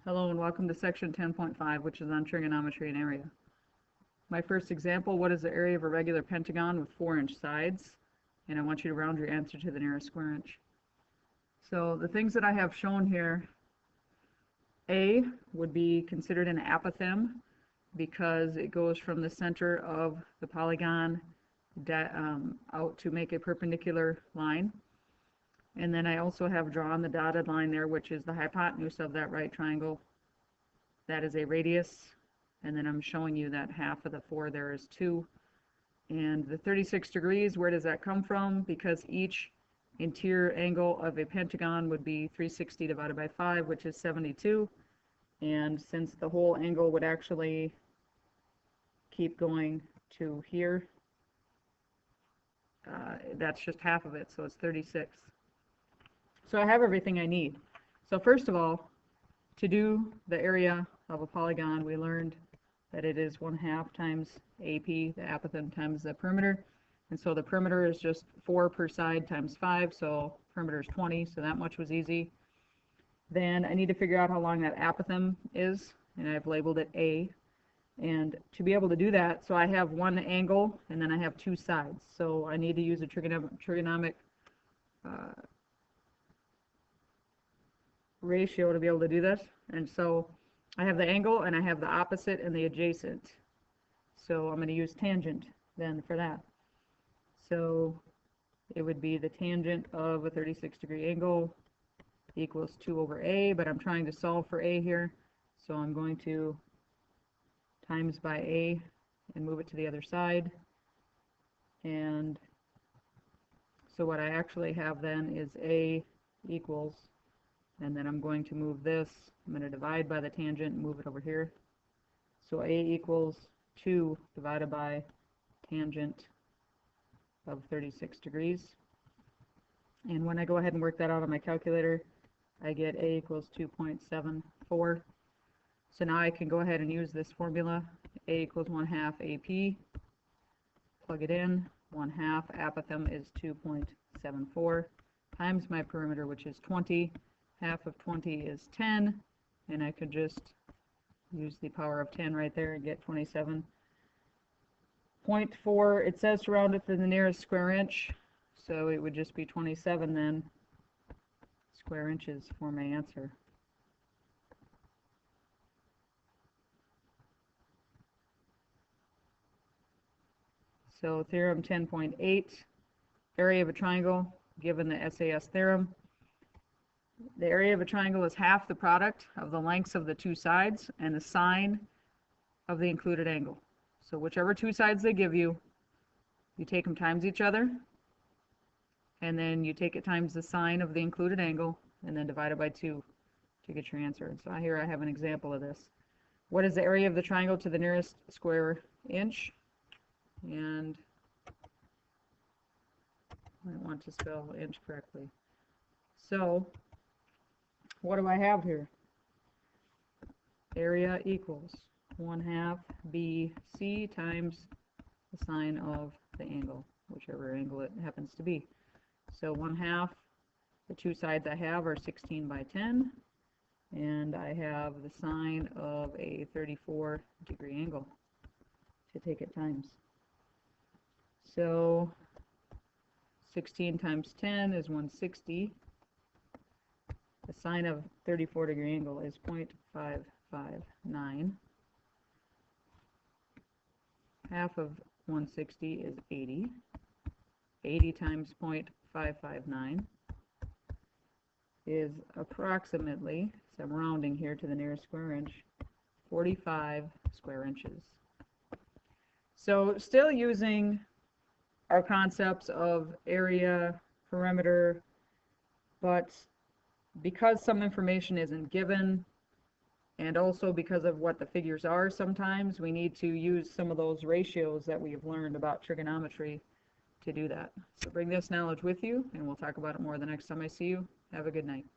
Hello and welcome to section 10.5, which is on trigonometry and area. My first example, what is the area of a regular pentagon with 4-inch sides? And I want you to round your answer to the nearest square inch. So the things that I have shown here, A would be considered an apothem because it goes from the center of the polygon out to make a perpendicular line. And then I also have drawn the dotted line there, which is the hypotenuse of that right triangle. That is a radius. And then I'm showing you that half of the 4 there is 2. And the 36 degrees, where does that come from? Because each interior angle of a pentagon would be 360 divided by 5, which is 72. And since the whole angle would actually keep going to here, that's just half of it, so it's 36. So I have everything I need. So first of all, to do the area of a polygon, we learned that it is 1/2 times AP, the apothem, times the perimeter. And so the perimeter is just 4 per side times 5, so perimeter is 20, so that much was easy. Then I need to figure out how long that apothem is, and I've labeled it A. And to be able to do that, so I have one angle, and then I have 2 sides. So I need to use a trigonomic ratio to be able to do this. And so I have the angle and I have the opposite and the adjacent. So I'm going to use tangent then for that. So it would be the tangent of a 36-degree angle equals 2 over A, but I'm trying to solve for A here. So I'm going to times by A and move it to the other side. And so what I actually have then is A equals, and then I'm going to move this, I'm going to divide by the tangent and move it over here. So A equals 2 divided by tangent of 36 degrees. And when I go ahead and work that out on my calculator, I get A equals 2.74. So now I can go ahead and use this formula. A equals 1/2 AP. Plug it in. 1/2 apothem is 2.74 times my perimeter, which is 20. Half of 20 is 10, and I could just use the power of 10 right there and get 27.4. It says to round it to the nearest square inch, so it would just be 27 then square inches for my answer. So theorem 10.8, area of a triangle given the SAS theorem. The area of a triangle is half the product of the lengths of the 2 sides and the sine of the included angle. So whichever 2 sides they give you, you take them times each other, and then you take it times the sine of the included angle, and then divide it by 2 to get your answer. And so here I have an example of this. What is the area of the triangle to the nearest square inch? And I want to spell inch correctly. So what do I have here? Area equals 1/2 BC times the sine of the angle, whichever angle it happens to be. So 1/2, the 2 sides I have are 16 by 10, and I have the sine of a 34-degree angle to take it times. So 16 times 10 is 160. The sine of 34-degree angle is 0.559. Half of 160 is 80. 80 times 0.559 is approximately, so I'm rounding here to the nearest square inch, 45 square inches. So still using our concepts of area, perimeter, but because some information isn't given, and also because of what the figures are sometimes, we need to use some of those ratios that we've learned about trigonometry to do that. So bring this knowledge with you, and we'll talk about it more the next time I see you. Have a good night.